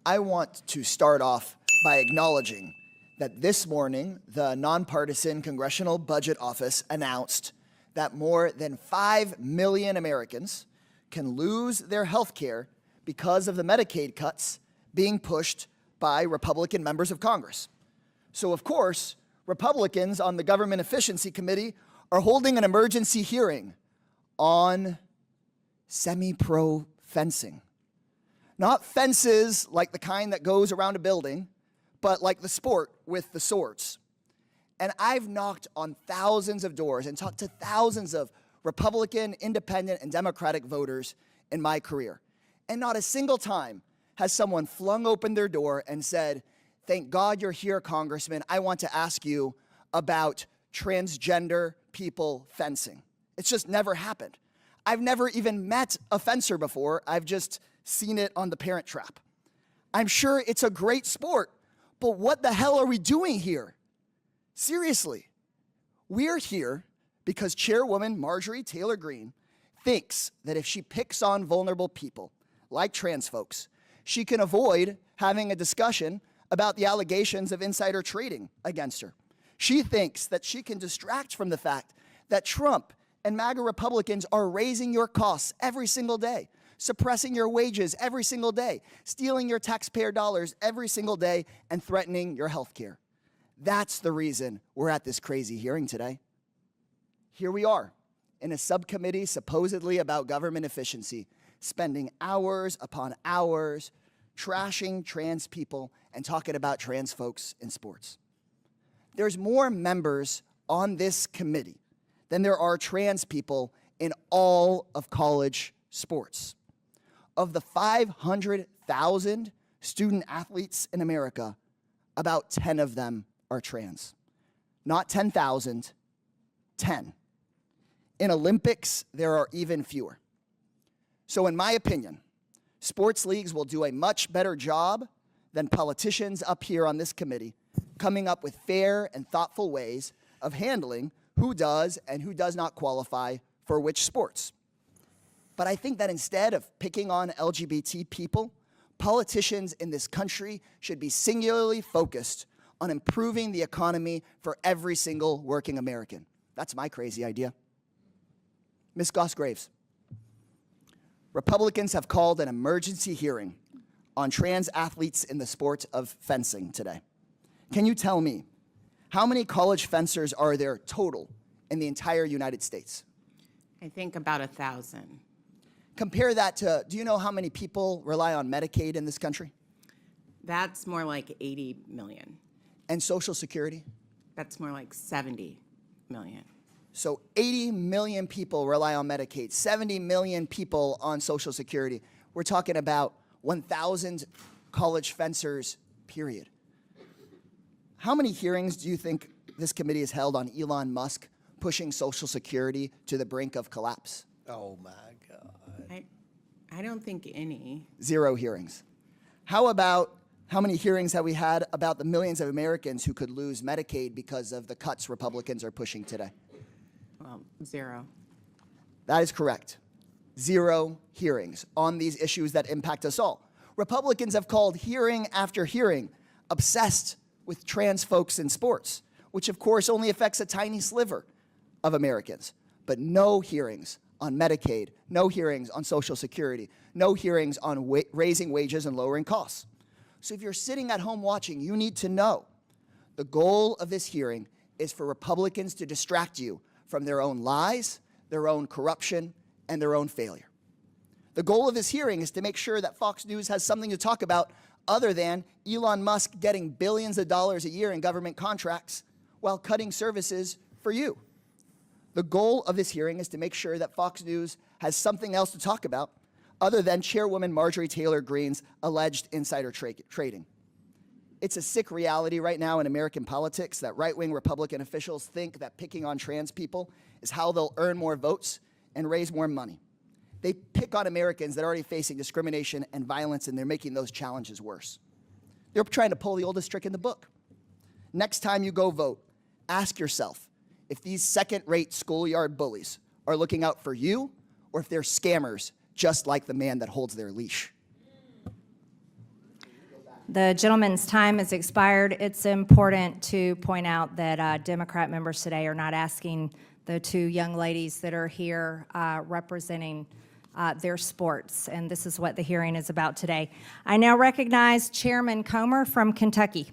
I want to start off by acknowledging that this morning, the nonpartisan Congressional Budget Office announced that more than 5 million Americans can lose their health care because of the Medicaid cuts being pushed by Republican members of Congress. So, of course, Republicans on the Government Efficiency Committee are holding an emergency hearing on semi-pro fencing. Not fences like the kind that goes around a building, but like the sport with the swords. And I've knocked on thousands of doors and talked to thousands of Republican, Independent, and Democratic voters in my career. And not a single time has someone flung open their door and said, "Thank God you're here, Congressman. I want to ask you about transgender people fencing." It's just never happened. I've never even met a fencer before. I've just seen it on The Parent Trap. I'm sure it's a great sport, but what the hell are we doing here? Seriously, we're here because Chairwoman Marjorie Taylor Greene thinks that if she picks on vulnerable people, like trans folks, she can avoid having a discussion about the allegations of insider trading against her. She thinks that she can distract from the fact that Trump and MAGA Republicans are raising your costs every single day, suppressing your wages every single day, stealing your taxpayer dollars every single day, and threatening your health care. That's the reason we're at this crazy hearing today. Here we are in a subcommittee supposedly about government efficiency, spending hours upon hours trashing trans people and talking about trans folks in sports. There's more members on this committee than there are trans people in all of college sports. Of the 500,000 student athletes in America, about 10 of them are trans. Not 10,000, 10. In Olympics, there are even fewer. So in my opinion, sports leagues will do a much better job than politicians up here on this committee coming up with fair and thoughtful ways of handling who does and who does not qualify for which sports. But I think that instead of picking on LGBT people, politicians in this country should be singularly focused on improving the economy for every single working American. That's my crazy idea. Ms. Goss-Graves, Republicans have called an emergency hearing on trans athletes in the sport of fencing today. Can you tell me, how many college fencers are there total in the entire United States? I think about 1,000. Compare that to, do you know how many people rely on Medicaid in this country? That's more like 80 million. And Social Security? That's more like 70 million. So 80 million people rely on Medicaid, 70 million people on Social Security. We're talking about 1,000 college fencers, period. How many hearings do you think this committee has held on Elon Musk pushing Social Security to the brink of collapse? Oh my God. I don't think any. 0 hearings. How many hearings have we had about the millions of Americans who could lose Medicaid because of the cuts Republicans are pushing today? Well, 0. That is correct. 0 hearings on these issues that impact us all. Republicans have called hearing after hearing obsessed with trans folks in sports, which of course only affects a tiny sliver of Americans, but no hearings on Medicaid, no hearings on Social Security, no hearings on raising wages and lowering costs. So if you're sitting at home watching, you need to know the goal of this hearing is for Republicans to distract you from their own lies, their own corruption, and their own failure. The goal of this hearing is to make sure that Fox News has something to talk about other than Elon Musk getting billions of dollars a year in government contracts while cutting services for you. The goal of this hearing is to make sure that Fox News has something else to talk about other than Chairwoman Marjorie Taylor Greene's alleged insider trading. It's a sick reality right now in American politics that right-wing Republican officials think that picking on trans people is how they'll earn more votes and raise more money. They pick on Americans that are already facing discrimination and violence, and they're making those challenges worse. They're trying to pull the oldest trick in the book. Next time you go vote, ask yourself if these second-rate schoolyard bullies are looking out for you or if they're scammers just like the man that holds their leash. The gentleman's time has expired. It's important to point out that Democrat members today are not asking the two young ladies that are here representing their sports, and this is what the hearing is about today. I now recognize Chairman Comer from Kentucky.